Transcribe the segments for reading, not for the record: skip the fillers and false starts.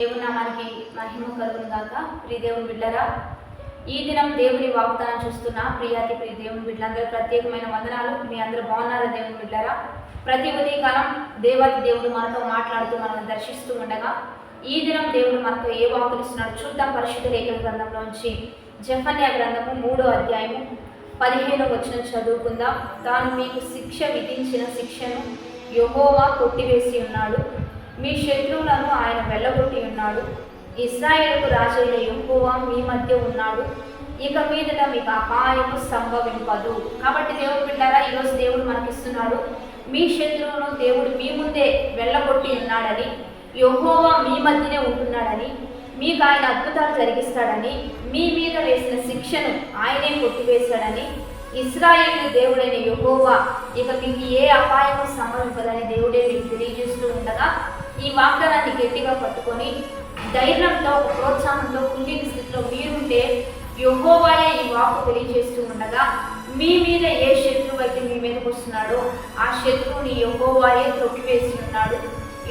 దేవుని నామానికి మహిమ కలుగును గాక. ప్రియ దేవుని బిడ్డలారా, ఈ దినం దేవుని వాగ్దానం చూస్తున్న ప్రియాతి ప్రియ దేవుని బిడ్డలందరూ ప్రత్యేకమైన వందనాలు. మీ అందరూ బాగున్నారా దేవుని బిడ్డలారా? ప్రతి ఉదయకాలం దేవాతి దేవుడు మనతో మాట్లాడుతూ మనల్ని దర్శిస్తూ ఉండగా ఈ దినం దేవుడు మనతో ఏ వాక్కులు ఇస్తున్నాడు చూద్దాం. పరిశుద్ధ లేఖన గ్రంథంలోంచి జెఫన్యా గ్రంథము 3వ అధ్యాయము 15వ వచనం చదువుకుందాం. తాను మీకు శిక్ష విధించిన శిక్షను యెహోవా కొట్టివేసి ఉన్నాడు, మీ శత్రువులను ఆయన వెళ్ళగొట్టి ఉన్నాడు. ఇశ్రాయేలుకు రాజైన యెహోవా మీ మధ్య ఉన్నాడు, ఇక మీదట మీకు అపాయము సంభవింపదు. కాబట్టి దేవుడు బిడ్డారా, ఈరోజు దేవుడు మనకిస్తున్నాడు, మీ శత్రువును దేవుడు మీ ముందే వెళ్ళగొట్టి ఉన్నాడని, యెహోవా మీ మధ్యనే ఉంటున్నాడని, మీకు ఆయన అద్భుతాలు జరిగిస్తాడని, మీ మీద వేసిన శిక్షను ఆయనే కొట్టివేశాడని, ఇశ్రాయేలు దేవుడైన యెహోవా ఇక మీకు ఏ అపాయము సంభవింపదని దేవుడే మీకు తెలియజేస్తూ ఉండగా ఈ వాగ్దానాన్ని గట్టిగా పట్టుకొని ధైర్యంతో ప్రోత్సాహంతో కుంగిన స్థితిలో మీరుంటే యెహోవాయే ఈ వాక్కు తెలియజేస్తూ ఉండగా మీ మీద ఏ శత్రువు అయితే మీ మీదకి వస్తున్నాడో ఆ శత్రువుని యెహోవాయే తొక్కివేసి ఉన్నాడు,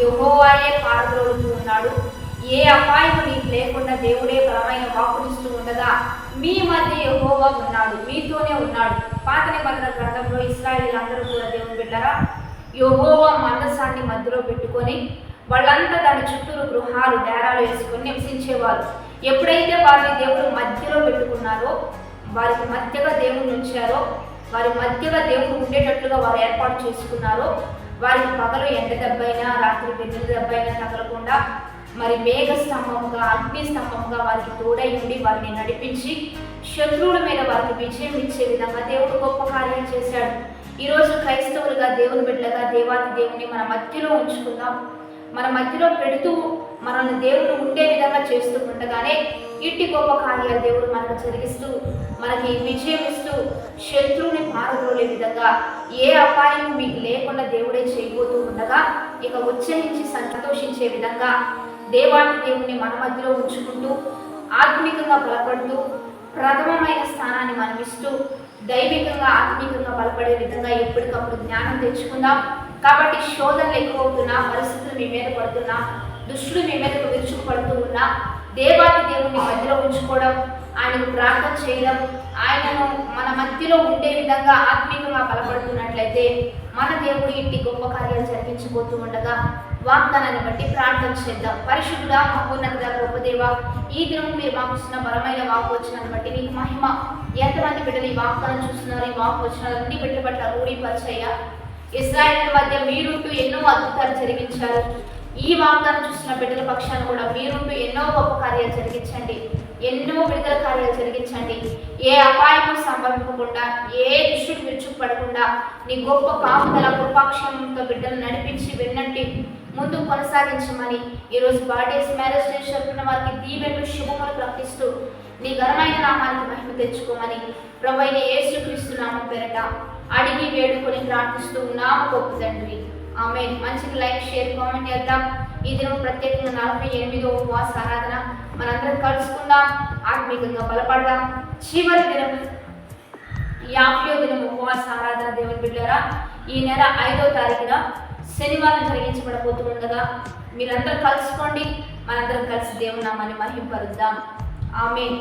యెహోవాయే పారద్రోలుతూ ఉన్నాడు. ఏ అపాయం నీకు లేకుండా దేవుడే బలమైన వాక్కునిస్తూ ఉండగా మీ మధ్య యెహోవా ఉన్నాడు, మీతోనే ఉన్నాడు. పాత నిబంధన గ్రంథంలో ఇశ్రాయేలీలందరూ కూడా దేవుని బిడ్డలారా యెహోవా మందసాన్ని మధ్యలో పెట్టుకొని వాళ్ళంతా దాని చుట్టూరు గృహాలు డేరాలు వేసుకొని నివసించేవారు. ఎప్పుడైతే వారిని దేవుడు మధ్యలో పెట్టుకున్నారో, వారికి మధ్యగా దేవుడిని ఉంచారో, వారి మధ్యగా దేవుడు ఉండేటట్లుగా వారు ఏర్పాటు చేసుకున్నారో, వారికి పగలు ఎండ దెబ్బైనా రాత్రి వెన్నెల దెబ్బైనా తగలకుండా మరి మేఘ స్తంభముగా అగ్ని స్తంభముగా వారికి తోడై ఉండి వారిని నడిపించి శత్రువుల మీద వారికి విజయం ఇచ్చే విధంగా దేవుడు గొప్ప కార్యం చేశాడు. ఈరోజు క్రైస్తవులుగా దేవుని బిడ్డలుగా దేవాతి దేవుని మన మధ్యలో ఉంచుకుందాం. మన మధ్యలో పెడుతూ మనల్ని దేవుడు ఉండే విధంగా చేస్తూ ఉండగానే ఇట్టి గొప్ప కార్యాలు దేవుడు మనకు జరిగిస్తూ మనకి విజయం ఇస్తూ శత్రువుని పారద్రోలే విధంగా ఏ అపాయం మీకు లేకుండా దేవుడే చేయబోతూ ఉండగా ఇక ఉచ్చరించి సంతోషించే విధంగా దేవాతి దేవుని మన మధ్యలో ఉంచుకుంటూ ఆత్మికంగా బలపడుతూ ప్రథమమైన స్థానాన్ని మనం ఇస్తూ దైవికంగా ఆత్మీకంగా బలపడే విధంగా ఎప్పటికప్పుడు జ్ఞానం తెచ్చుకుందాం. కాబట్టి శోధనలు ఎక్కువ అవుతున్నా, పరిస్థితులు మీ మీద పడుతున్నా, దుష్టులు మీ మీదకు విరుచుకుపడుతూ ఉన్నా దేవాతి దేవుని మధ్యలో ఉంచుకోవడం, ఆయనకు ప్రార్థన చేయడం, ఆయనను మన మధ్యలో ఉండే విధంగా ఆత్మీయంగా బలపడుతున్నట్లయితే మన దేవుడు ఇంటి గొప్ప కార్యాలు జరిగించబోతూ ఉండగా వాగ్దానాన్ని బట్టి ప్రార్థన చేద్దాం. పరిశుద్ధుడా, మహోన్నతుడా, గొప్ప దేవ, ఈ దినం మీరు మాకు ఇచ్చిన బలమైన వాక్కు వచ్చినాన్ని బట్టి నీకు మహిమ. ఎంతమంది బిడ్డలు ఈ వాగ్దానం చూస్తున్నారు, ఈ వాక్కు వచ్చిన అన్ని బిడ్డల పట్ల రూఢీపరిచయ్యా. ఇశ్రాయేలు మధ్య మీరుంటూ ఎన్నో అద్భుతాలు జరిగించారు. ఈ వాగ్దానం చూసిన బిడ్డల పక్షాన్ని కూడా మీరుంటూ ఎన్నో గొప్ప కార్యాలు జరిగించండి, ఎన్నో విడుదల కార్యాలు జరిగించండి. ఏ అపాయము సంభవించకుండా, ఏ దుష్టుడు విరుచుకుపడకుండా నీ గొప్ప కాపుదల కృపాక్షేమంతో బిడ్డలు నడిపించి వెన్నంటి ముందు కొనసాగించమని ఈరోజు బర్త్డేస్ మ్యారేజ్ డేస్ జరుపుకున్న వారికి దీవెనలు శుభములు ప్రకటిస్తూ నీ ఘనమైన నామానికి మహిమ తెచ్చుకోమని ప్రభువైన యేసుక్రీస్తు నామం పేరట అడిగి వేడుకొని ప్రార్థిస్తూ ఉన్నాము గొప్ప తండ్రి, ఆమేన్. మంచిగా లైక్, షేర్, కామెంట్ చేద్దాం. ఈ దినం ప్రత్యేకంగా 48వ ఉపవాస ఆరాధన మనందరం కలుసుకుందాం, ఆత్మీయంగా బలపడదాం. చివరి దినం 50వ దినం ఉపవాస ఆరాధన దేవుని బిడ్డలారా ఈ నెల 5వ తారీఖున శనివారం జరిగించబడబోతుండగా మీరందరూ కలుసుకోండి. మనందరం కలిసి దేవుని నామాన్ని మహింపరుద్దాం. ఆమేన్.